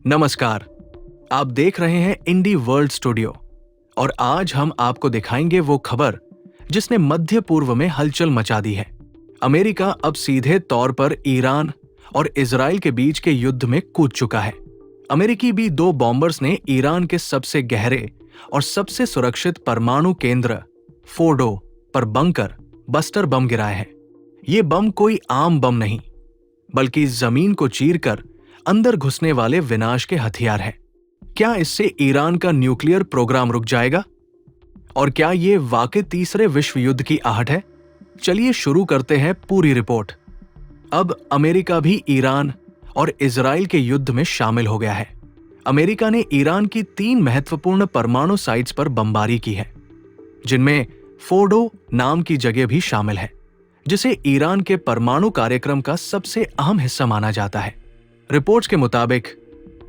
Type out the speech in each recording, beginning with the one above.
नमस्कार, आप देख रहे हैं इंडी वर्ल्ड स्टूडियो और आज हम आपको दिखाएंगे वो खबर जिसने मध्य पूर्व में हलचल मचा दी है। अमेरिका अब सीधे तौर पर ईरान और इजराइल के बीच के युद्ध में कूद चुका है। अमेरिकी बी 2 बॉम्बर्स ने ईरान के सबसे गहरे और सबसे सुरक्षित परमाणु केंद्र फोर्डो पर बंकर बस्टर बम गिराए हैं। ये बम कोई आम बम नहीं, बल्कि जमीन को चीरकर अंदर घुसने वाले विनाश के हथियार हैं। क्या इससे ईरान का न्यूक्लियर प्रोग्राम रुक जाएगा? और क्या ये वाकई तीसरे विश्व युद्ध की आहट है? चलिए शुरू करते हैं पूरी रिपोर्ट। अब अमेरिका भी ईरान और इजराइल के युद्ध में शामिल हो गया है। अमेरिका ने ईरान की 3 महत्वपूर्ण परमाणु साइट्स पर बमबारी की है, जिनमें फोर्डो नाम की जगह भी शामिल है, जिसे ईरान के परमाणु कार्यक्रम का सबसे अहम हिस्सा माना जाता है। रिपोर्ट्स के मुताबिक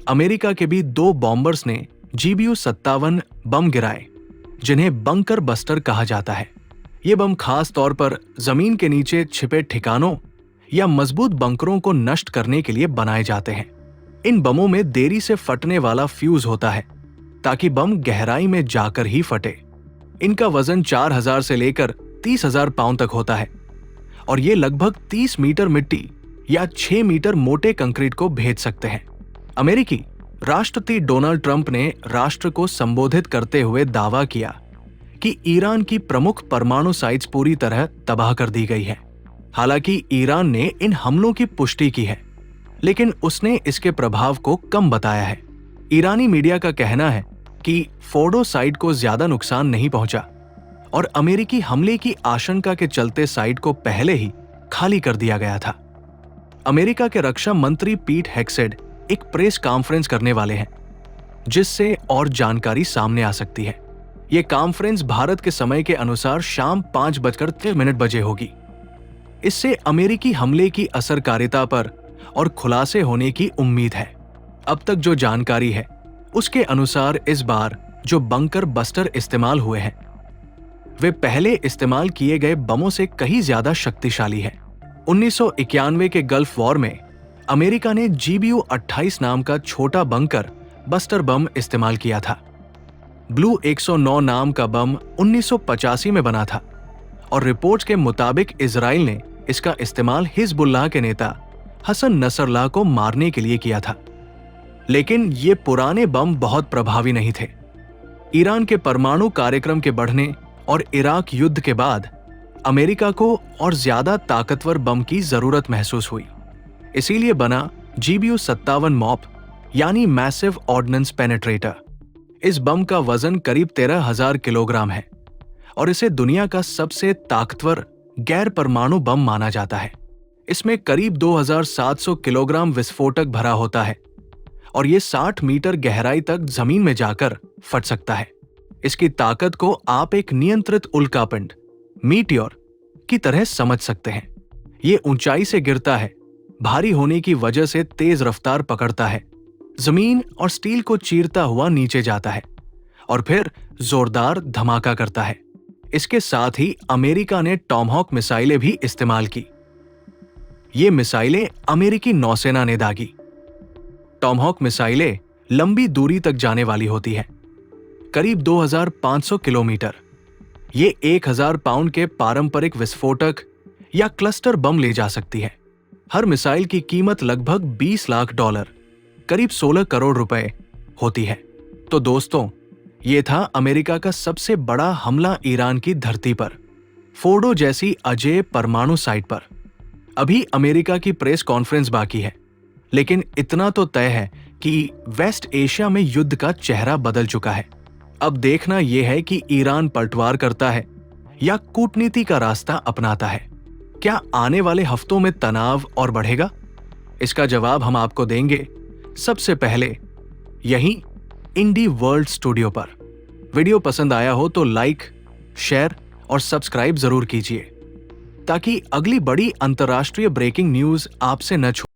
अमेरिका के भी 2 बॉम्बर्स ने GBU-57 बम गिराए, जिन्हें बंकर बस्टर कहा जाता है। ये बम खास तौर पर जमीन के नीचे छिपे ठिकानों या मजबूत बंकरों को नष्ट करने के लिए बनाए जाते हैं। इन बमों में देरी से फटने वाला फ्यूज होता है, ताकि बम गहराई में जाकर ही फटे। इनका वजन 4000 से लेकर 30,000 पाउंड तक होता है और ये लगभग 30 मीटर मिट्टी या 6 मीटर मोटे कंक्रीट को भेद सकते हैं। अमेरिकी राष्ट्रपति डोनाल्ड ट्रंप ने राष्ट्र को संबोधित करते हुए दावा किया कि ईरान की प्रमुख परमाणु साइट्स पूरी तरह तबाह कर दी गई है। हालांकि ईरान ने इन हमलों की पुष्टि की है, लेकिन उसने इसके प्रभाव को कम बताया है। ईरानी मीडिया का कहना है कि फोर्डो साइट को ज्यादा नुकसान नहीं पहुंचा और अमेरिकी हमले की आशंका के चलते साइट को पहले ही खाली कर दिया गया था। अमेरिका के रक्षा मंत्री पीट हेग्सेड एक प्रेस कॉन्फ्रेंस करने वाले हैं, जिससे और जानकारी सामने आ सकती है। यह कॉन्फ्रेंस भारत के समय के अनुसार शाम 5:13 होगी। इससे अमेरिकी हमले की असरकारिता पर और खुलासे होने की उम्मीद है। अब तक जो जानकारी है उसके अनुसार इस बार जो बंकर बस्टर इस्तेमाल हुए हैं, वे पहले इस्तेमाल किए गए बमों से कहीं ज्यादा शक्तिशाली है। 1991 के गल्फ वॉर में अमेरिका ने GBU-28 नाम का छोटा बंकर बस्टर बम इस्तेमाल किया था। ब्लू 109 नाम का बम 1985 में बना था और रिपोर्ट्स के मुताबिक इजराइल ने इसका इस्तेमाल हिजबुल्लाह के नेता हसन नसरल्लाह को मारने के लिए किया था। लेकिन ये पुराने बम बहुत प्रभावी नहीं थे। ईरान के परमाणु कार्यक्रम के बढ़ने और इराक युद्ध के बाद अमेरिका को और ज्यादा ताकतवर बम की जरूरत महसूस हुई। इसीलिए बना GBU-57 मॉप, यानी मैसिव ऑर्डिनेंस पेनेट्रेटर। इस बम का वजन करीब 13,000 किलोग्राम है और इसे दुनिया का सबसे ताकतवर गैर परमाणु बम माना जाता है। इसमें करीब 2,700 किलोग्राम विस्फोटक भरा होता है और ये 60 मीटर गहराई तक जमीन में जाकर फट सकता है। इसकी ताकत को आप एक नियंत्रित उल्कापिंड मीटियोर की तरह समझ सकते हैं। ये ऊंचाई से गिरता है, भारी होने की वजह से तेज रफ्तार पकड़ता है, जमीन और स्टील को चीरता हुआ नीचे जाता है और फिर जोरदार धमाका करता है। इसके साथ ही अमेरिका ने टॉमहॉक मिसाइलें भी इस्तेमाल की। ये मिसाइलें अमेरिकी नौसेना ने दागी। टॉमहॉक मिसाइलें लंबी दूरी तक जाने वाली होती हैं, करीब 2,500 किलोमीटर। ये 1,000 पाउंड के पारंपरिक विस्फोटक या क्लस्टर बम ले जा सकती है। हर मिसाइल की कीमत लगभग $20 लाख, करीब 16 करोड़ रुपए होती है। तो दोस्तों, ये था अमेरिका का सबसे बड़ा हमला ईरान की धरती पर, फोर्डो जैसी अजेय परमाणु साइट पर। अभी अमेरिका की प्रेस कॉन्फ्रेंस बाकी है, लेकिन इतना तो तय है कि वेस्ट एशिया में युद्ध का चेहरा बदल चुका है। अब देखना यह है कि ईरान पलटवार करता है या कूटनीति का रास्ता अपनाता है। क्या आने वाले हफ्तों में तनाव और बढ़ेगा? इसका जवाब हम आपको देंगे सबसे पहले यहीं इंडी वर्ल्ड स्टूडियो पर। वीडियो पसंद आया हो तो लाइक, शेयर और सब्सक्राइब जरूर कीजिए, ताकि अगली बड़ी अंतर्राष्ट्रीय ब्रेकिंग न्यूज आपसे न छूटे।